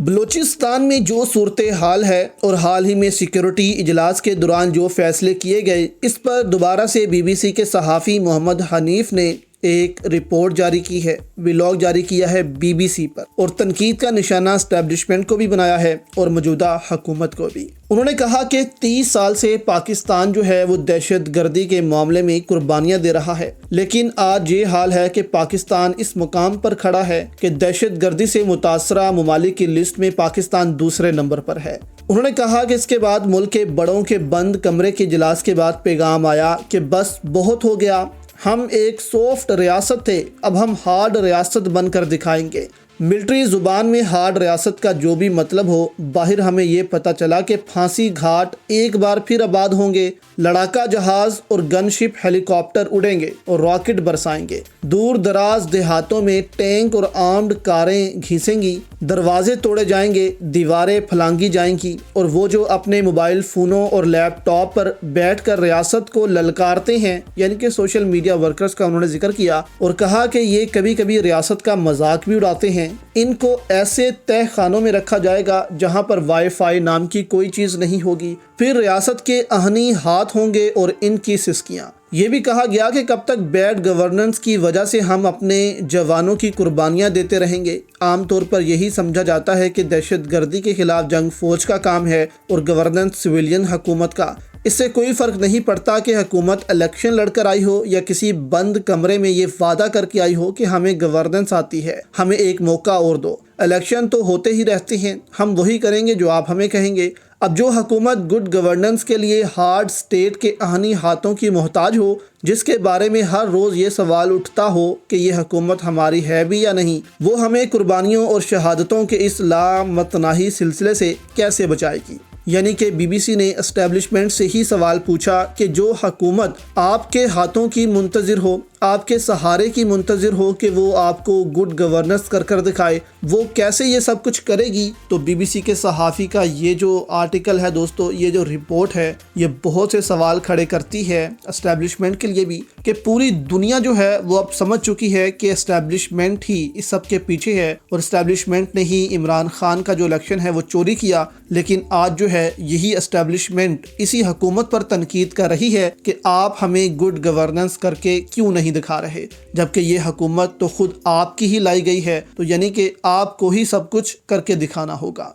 بلوچستان میں جو صورتحال ہے اور حال ہی میں سیکیورٹی اجلاس کے دوران جو فیصلے کیے گئے، اس پر دوبارہ سے بی بی سی کے صحافی محمد حنیف نے ایک رپورٹ جاری کی ہے، ولاگ جاری کیا ہے بی بی سی پر، اور تنقید کا نشانہ اسٹیبلشمنٹ کو بھی بنایا ہے اور موجودہ حکومت کو بھی۔ انہوں نے کہا کہ 30 سال سے پاکستان جو ہے وہ دہشت گردی کے معاملے میں قربانیاں دے رہا ہے، لیکن آج یہ حال ہے کہ پاکستان اس مقام پر کھڑا ہے کہ دہشت گردی سے متاثرہ ممالک کی لسٹ میں پاکستان دوسرے نمبر پر ہے۔ انہوں نے کہا کہ اس کے بعد ملک کے بڑوں کے بند کمرے کے اجلاس کے بعد پیغام آیا کہ بس بہت ہو گیا، ہم ایک سافٹ ریاست تھے، اب ہم ہارڈ ریاست بن کر دکھائیں گے۔ ملٹری زبان میں ہارڈ ریاست کا جو بھی مطلب ہو، باہر ہمیں یہ پتہ چلا کہ پھانسی گھاٹ ایک بار پھر آباد ہوں گے، لڑاکا جہاز اور گن شپ ہیلی کاپٹر اڑیں گے اور راکٹ برسائیں گے، دور دراز دیہاتوں میں ٹینک اور آرمڈ کاریں گھسیں گی، دروازے توڑے جائیں گے، دیواریں پھلانگی جائیں گی، اور وہ جو اپنے موبائل فونوں اور لیپ ٹاپ پر بیٹھ کر ریاست کو للکارتے ہیں، یعنی کہ سوشل میڈیا ورکرز کا انہوں نے ذکر کیا اور کہا کہ یہ کبھی کبھی ریاست کا مذاق بھی اڑاتے ہیں، ان کو ایسے تہہ خانوں میں رکھا جائے گا جہاں پر وائی فائی نام کی کوئی چیز نہیں ہوگی، پھر ریاست کے اہنی ہاتھ ہوں گے اور ان کی سسکیاں۔ یہ بھی کہا گیا کہ کب تک بیڈ گورننس کی وجہ سے ہم اپنے جوانوں کی قربانیاں دیتے رہیں گے۔ عام طور پر یہی سمجھا جاتا ہے کہ دہشت گردی کے خلاف جنگ فوج کا کام ہے اور گورننس سویلین حکومت کا۔ اس سے کوئی فرق نہیں پڑتا کہ حکومت الیکشن لڑ کر آئی ہو یا کسی بند کمرے میں یہ وعدہ کر کے آئی ہو کہ ہمیں گورننس آتی ہے، ہمیں ایک موقع اور دو۔ الیکشن تو ہوتے ہی رہتے ہیں، ہم وہی کریں گے جو آپ ہمیں کہیں گے۔ اب جو حکومت گڈ گورننس کے لیے ہارڈ سٹیٹ کے اہنی ہاتھوں کی محتاج ہو، جس کے بارے میں ہر روز یہ سوال اٹھتا ہو کہ یہ حکومت ہماری ہے بھی یا نہیں، وہ ہمیں قربانیوں اور شہادتوں کے اس لامتناہی سلسلے سے کیسے بچائے گی؟ یعنی کہ بی بی سی نے اسٹیبلشمنٹ سے ہی سوال پوچھا کہ جو حکومت آپ کے ہاتھوں کی منتظر ہو، آپ کے سہارے کی منتظر ہو کہ وہ آپ کو گڈ گورننس کر کر دکھائے، وہ کیسے یہ سب کچھ کرے گی؟ تو بی بی سی کے صحافی کا یہ جو آرٹیکل ہے دوستو، یہ جو رپورٹ ہے، یہ بہت سے سوال کھڑے کرتی ہے اسٹیبلشمنٹ کے لیے بھی، کہ پوری دنیا جو ہے وہ اب سمجھ چکی ہے کہ اسٹیبلشمنٹ ہی اس سب کے پیچھے ہے، اور اسٹیبلشمنٹ نے ہی عمران خان کا جو الیکشن ہے وہ چوری کیا۔ لیکن آج جو ہے یہی اسٹیبلشمنٹ اسی حکومت پر تنقید کر رہی ہے کہ آپ ہمیں گڈ گورننس کر کے کیوں نہیں دکھا رہے، جبکہ یہ حکومت تو خود آپ کی ہی لائی گئی ہے، تو یعنی کہ آپ کو ہی سب کچھ کر کے دکھانا ہوگا۔